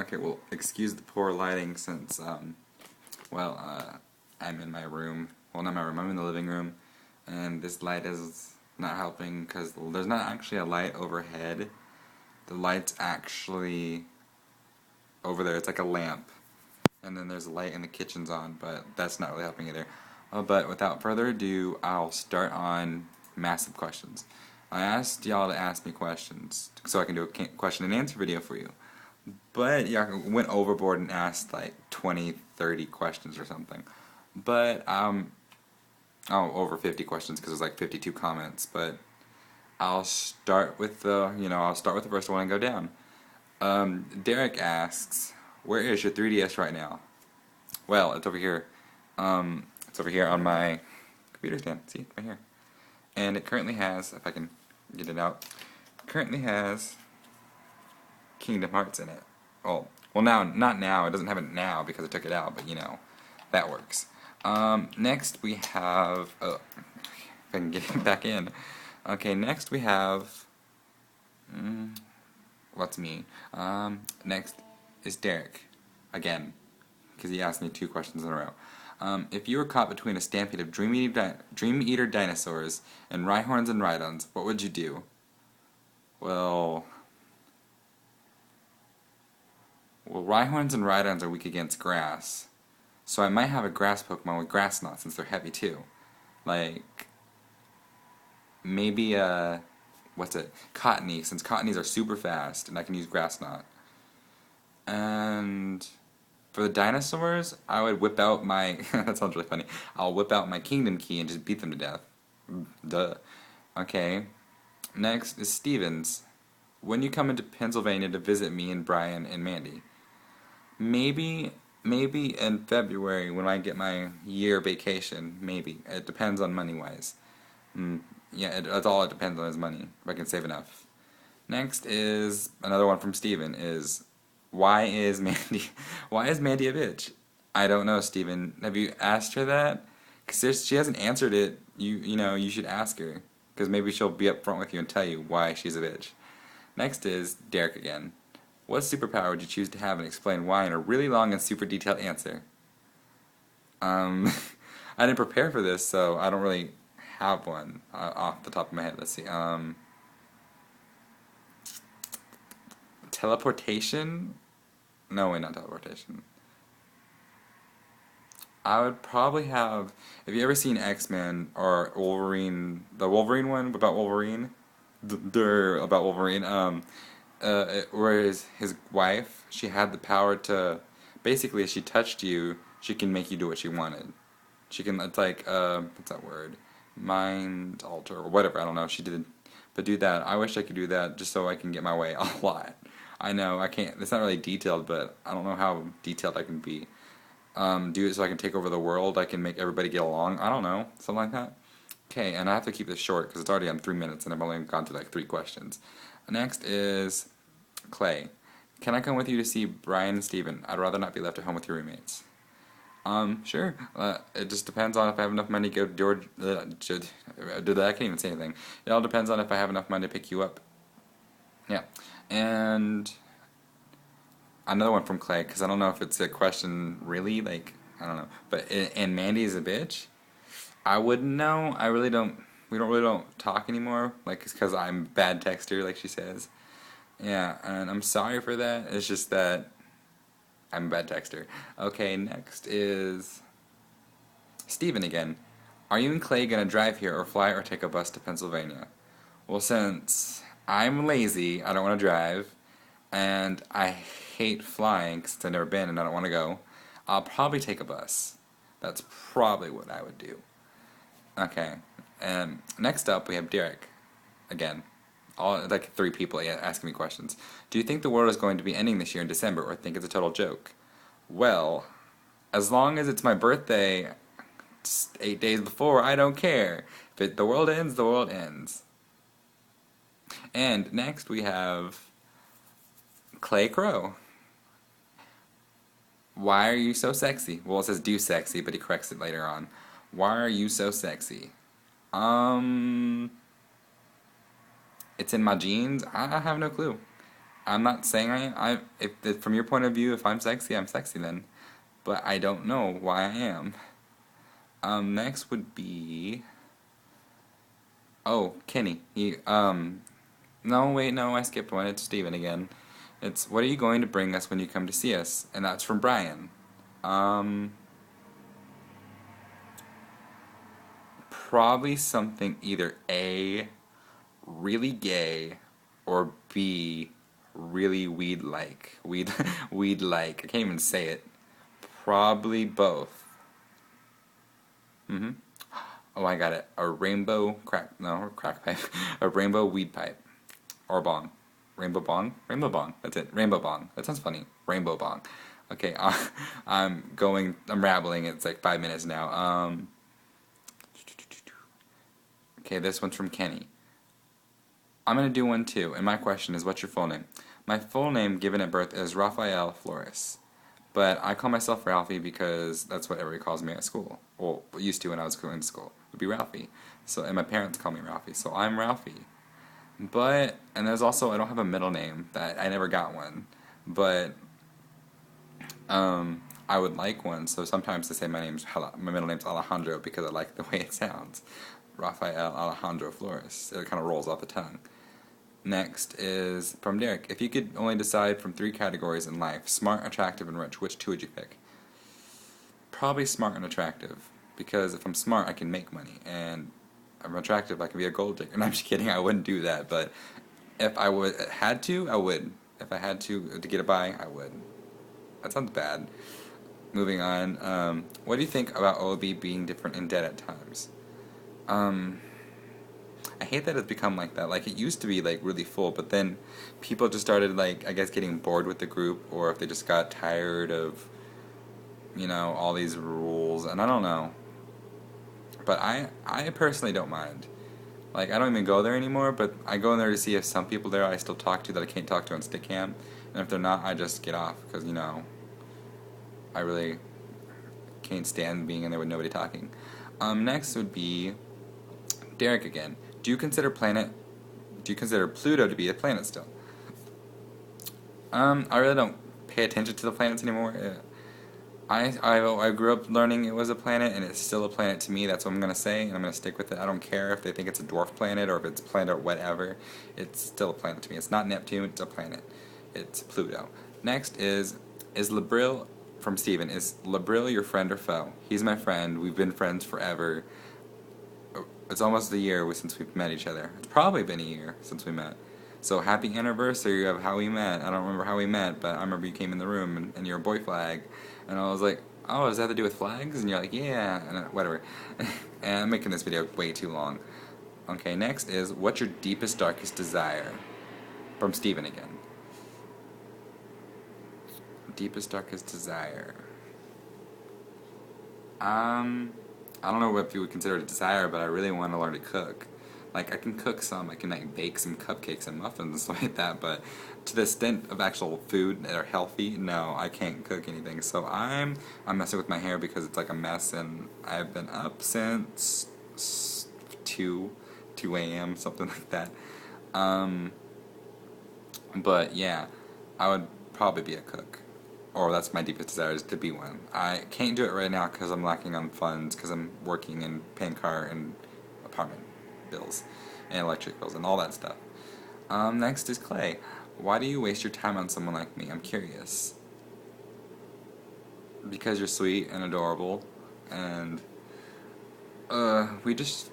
Okay, well, excuse the poor lighting since, I'm in my room. Well, not my room, I'm in the living room, and this light is not helping because there's not actually a light overhead. The light's actually over there. It's like a lamp. And then there's a light in the kitchen's on, but that's not really helping either. But without further ado, I'll start on massive questions. I asked y'all to ask me questions so I can do a question and answer video for you. But y'all went overboard and asked like 20, 30 questions or something. But, over 50 questions because there's like 52 comments. But I'll start with I'll start with the first one and go down. Derek asks, where is your 3DS right now? Well, it's over here. It's over here on my computer stand. See, right here. And it currently has, if I can get it out, currently has Kingdom Hearts in it. Well, now, not now. It doesn't have it now because I took it out, but that works. Next we have, if I can get it back in. Okay, next we have, what's me? Next is Derek, again, because he asked me 2 questions in a row. If you were caught between a stampede of Dream Eater dinosaurs and Rhyhorns and Rhydons, what would you do? Well, Rhyhorns and Rhydons are weak against grass, so I might have a grass Pokemon with Grass Knot since they're heavy too. Like, maybe Cottony, since Cottonies are super fast and I can use Grass Knot. And for the dinosaurs, I would whip out my, that sounds really funny, I'll whip out my Kingdom Key and just beat them to death. Duh. Okay. Next is Stevens. When you come into Pennsylvania to visit me and Brian and Mandy? Maybe in February when I get my year vacation. Maybe. It depends on money-wise. That's all it depends on is money, if I can save enough. Next is, another one from Steven, is, why is Mandy a bitch? I don't know, Steven. Have you asked her that? Because she hasn't answered it. You should ask her. Because maybe she'll be upfront with you and tell you why she's a bitch. Next is Derek again. What superpower would you choose to have and explain why in a really long and super detailed answer? I didn't prepare for this, so I don't really have one off the top of my head. Let's see. Teleportation? No, wait, not teleportation. I would probably have. Have you ever seen X-Men or Wolverine? The Wolverine one about Wolverine? About Wolverine. Where his wife, she had the power to, basically, if she touched you, she can make you do what she wanted. She can, it's like, what's that word? Mind alter, or whatever, I don't know, she did. But do that. I wish I could do that just so I can get my way a lot. I know, I can't, it's not really detailed, but I don't know how detailed I can be. Do it so I can take over the world, I can make everybody get along, I don't know, something like that. Okay, and I have to keep this short because it's already on 3 minutes and I've only gone through like 3 questions. Next is Clay. Can I come with you to see Brian and Steven? I'd rather not be left at home with your roommates. Sure. It just depends on if I have enough money to go I can't even say anything. It all depends on if I have enough money to pick you up. Yeah. And another one from Clay, because I don't know if it's a question really, like, I don't know. But, and Mandy is a bitch? I wouldn't know. I really don't. We really don't talk anymore. Like, it's because I'm a bad texter, like she says. Yeah, and I'm sorry for that. It's just that I'm a bad texter. Okay, next is Steven again. Are you and Clay gonna drive here or fly or take a bus to Pennsylvania? Well, since I'm lazy, I don't want to drive, and I hate flying since I've never been and I don't want to go, I'll probably take a bus. That's probably what I would do. Okay, and next up we have Derek. Again, all like 3 people asking me questions. Do you think the world is going to be ending this year in December, or think it's a total joke? Well, as long as it's my birthday 8 days before, I don't care. If the world ends, the world ends. And next we have Clay Crow. Why are you so sexy? Well, it says do sexy, but he corrects it later on. Why are you so sexy? It's in my genes? I have no clue. I'm not saying if from your point of view, if I'm sexy, I'm sexy then. But I don't know why I am. Next would be, oh, Kenny. No, wait, no, I skipped one. It's Steven again. It's, what are you going to bring us when you come to see us? And that's from Brian. Um, Probably something either A, really gay, or B, really weed-like. Weed-like. I can't even say it. Probably both. Mm-hmm. Oh, I got it. A rainbow crack, no, crack pipe. A rainbow weed pipe. Or bong. Rainbow bong? Rainbow bong. That's it. Rainbow bong. That sounds funny. Rainbow bong. Okay, I'm rambling. It's like 5 minutes now. Okay, this one's from Kenny. I'm gonna do one too, and my question is, what's your full name? My full name, given at birth, is Rafael Flores. But I call myself Ralphie because that's what everybody calls me at school. Well, used to when I was going to school. It would be Ralphie. So, and my parents call me Ralphie, so I'm Ralphie. But, and there's also, I don't have a middle name. That I never got one. But, I would like one, so sometimes they say my middle name's Alejandro because I like the way it sounds. Rafael Alejandro Flores. It kind of rolls off the tongue. Next is from Derek. If you could only decide from 3 categories in life, smart, attractive, and rich, which 2 would you pick? Probably smart and attractive. Because if I'm smart, I can make money. And if I'm attractive, I can be a gold digger. And I'm just kidding, I wouldn't do that. But if I had to, I would. If I had to get a buy, I would. That sounds bad. Moving on. What do you think about OB being different in debt at times? I hate that it's become like that. Like, it used to be, like, really full, but then people just started, like, I guess getting bored with the group, or if they just got tired of, all these rules, and I don't know. But I personally don't mind. Like, I don't even go there anymore, but I go in there to see if some people there I still talk to that I can't talk to on Stickcam, and if they're not, I just get off, because, I really can't stand being in there with nobody talking. Next would be Derek again. Do you consider Pluto to be a planet still? I really don't pay attention to the planets anymore. I grew up learning it was a planet, and it's still a planet to me. That's what I'm gonna say, and I'm gonna stick with it. I don't care if they think it's a dwarf planet or if it's a planet or whatever. It's still a planet to me. It's not Neptune. It's a planet. It's Pluto. Next is Labril from Steven. Is Labril your friend or foe? He's my friend. We've been friends forever. It's almost a year since we've met each other. It's probably been a year since we met. So happy anniversary of how we met. I don't remember how we met, but I remember you came in the room and you're a boy flag. And I was like, oh, does that have to do with flags? And you're like, yeah, and whatever. And I'm making this video way too long. Okay, next is, what's your deepest, darkest desire? From Steven again. Deepest, darkest desire. I don't know if you would consider it a desire, but I really want to learn to cook. Like, I can cook some, I can like bake some cupcakes and muffins and stuff like that, but to the extent of actual food that are healthy, no, I can't cook anything. So I'm messing with my hair because it's like a mess, and I've been up since 2 a.m., something like that. But yeah, I would probably be a cook. Or that's my deepest desire, is to be one. I can't do it right now because I'm lacking on funds, because I'm working and paying car and apartment bills and electric bills and all that stuff. Next is Clay. Why do you waste your time on someone like me? I'm curious. Because you're sweet and adorable, and we just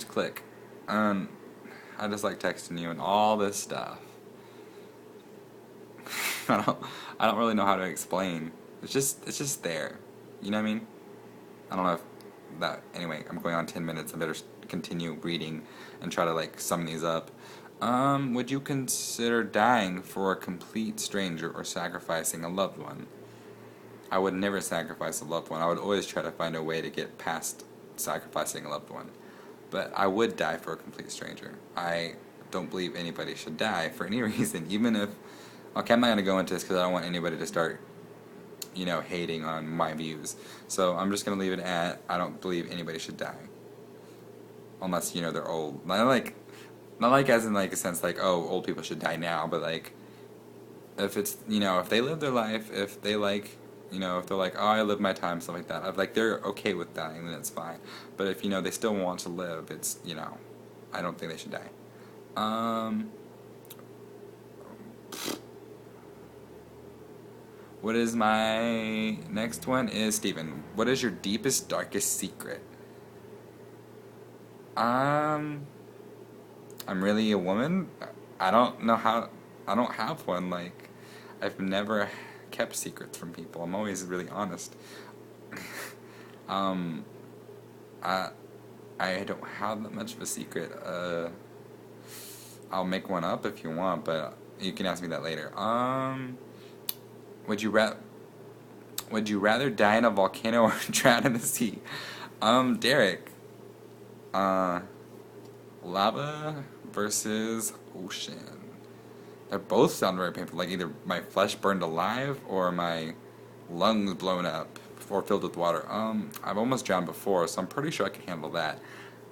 click. I just like texting you and all this stuff. I don't really know how to explain. It's just there. You know what I mean? I don't know if that. Anyway, I'm going on 10 minutes. I better continue reading and try to like sum these up. Would you consider dying for a complete stranger or sacrificing a loved one? I would never sacrifice a loved one. I would always try to find a way to get past sacrificing a loved one. But I would die for a complete stranger. I don't believe anybody should die for any reason, even if... Okay, I'm not going to go into this because I don't want anybody to start, hating on my views. So I'm just going to leave it at, I don't believe anybody should die. Unless, they're old. Not like as in like a sense like, oh, old people should die now, but like, if it's, you know, if they live their life, if they like, you know, if they're like, oh, I live my time, stuff like that, I'd like, they're okay with dying, then it's fine. But if, you know, they still want to live, it's, you know, I don't think they should die. Um, what is my next one is Steven. What is your deepest, darkest secret? Um, I'm really a woman. I don't know how. I don't have one. Like, I've never kept secrets from people. I'm always really honest. um, I I don't have that much of a secret. I'll make one up if you want, but you can ask me that later. Would you ra- would you rather die in a volcano or drown in the sea? Derek. Uh, Lava versus ocean. They both sound very painful. Like either my flesh burned alive or my lungs blown up or filled with water. I've almost drowned before, so I'm pretty sure I can handle that.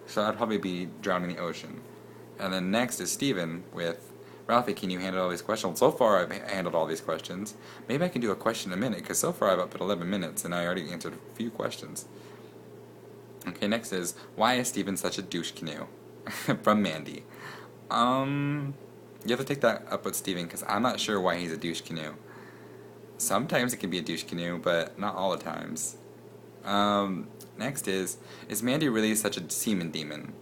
So I'd probably be drowning in the ocean. And then next is Steven with Ralphie, can you handle all these questions? So far I've handled all these questions. Maybe I can do a question a minute, because so far I've up at 11 minutes and I already answered a few questions. Okay, next is, why is Steven such a douche canoe? From Mandy. You have to take that up with Steven, because I'm not sure why he's a douche canoe. Sometimes it can be a douche canoe, but not all the times. Next is Mandy really such a semen demon?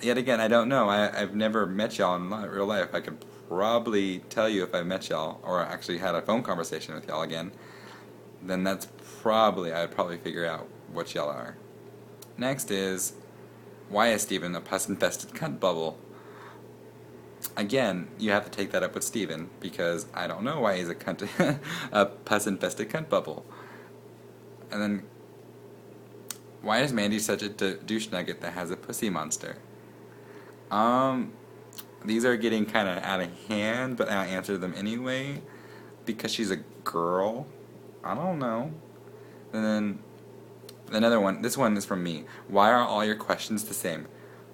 Yet again, I don't know. I've never met y'all in real life. I could probably tell you if I met y'all, or actually had a phone conversation with y'all again. Then that's probably, I'd probably figure out what y'all are. Next is, why is Steven a pus-infested cunt bubble? Again, you have to take that up with Steven, because I don't know why he's a cunt, a pus-infested cunt bubble. And then, why is Mandy such a douche nugget that has a pussy monster? These are getting kind of out of hand, but I'll answer them anyway, because she's a girl. I don't know. And then, another one, this one is from me. Why are all your questions the same?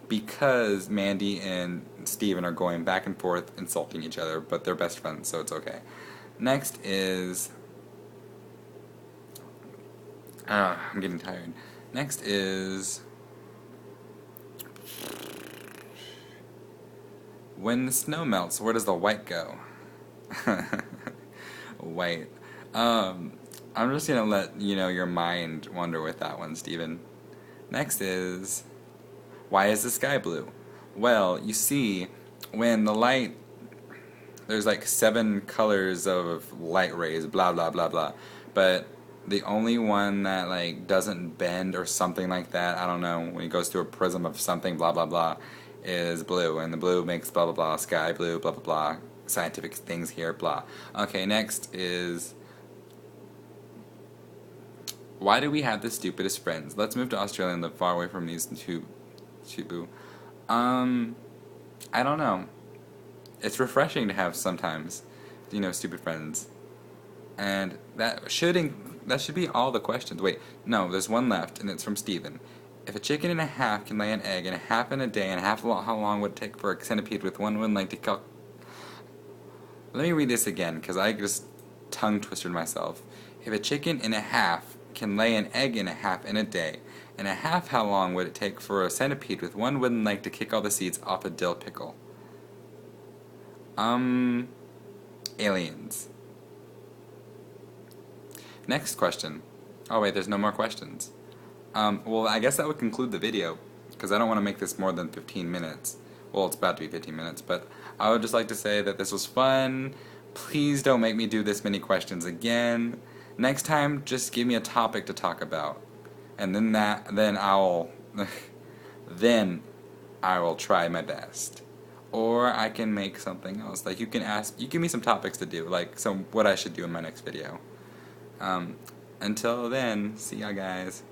Because Mandy and Steven are going back and forth insulting each other, but they're best friends, so it's okay. Next is... I'm getting tired. Next is... when the snow melts, where does the white go? White. I'm just gonna let you know your mind wander with that one, Steven. Next is... why is the sky blue? Well, you see, when the light... there's like 7 colors of light rays, blah blah blah blah. But the only one that like doesn't bend or something like that, I don't know, when it goes through a prism of something, blah blah blah, is blue. And the blue makes blah blah blah, sky blue, blah blah blah, scientific things here, blah. Okay, next is... why do we have the stupidest friends? Let's move to Australia and live far away from these two boo. I don't know. It's refreshing to have sometimes, you know, stupid friends. And that should be all the questions. Wait, no, there's one left, and it's from Steven. If a chicken and a half can lay an egg and a half in a day, and half how long would it take for a centipede with one wooden leg to kill... Let me read this again, because I just tongue-twisted myself. If a chicken and a half can lay an egg and a half in a day, and a half how long would it take for a centipede with one wooden leg to kick all the seeds off a dill pickle? Aliens. Next question. Oh wait, there's no more questions. Well, I guess that would conclude the video, because I don't want to make this more than 15 minutes. Well, it's about to be 15 minutes, but I would just like to say that this was fun. Please don't make me do this many questions again. Next time, just give me a topic to talk about. And then I'll then I will try my best. Or I can make something else. Like you give me some topics to do, like what I should do in my next video. Until then, see ya guys.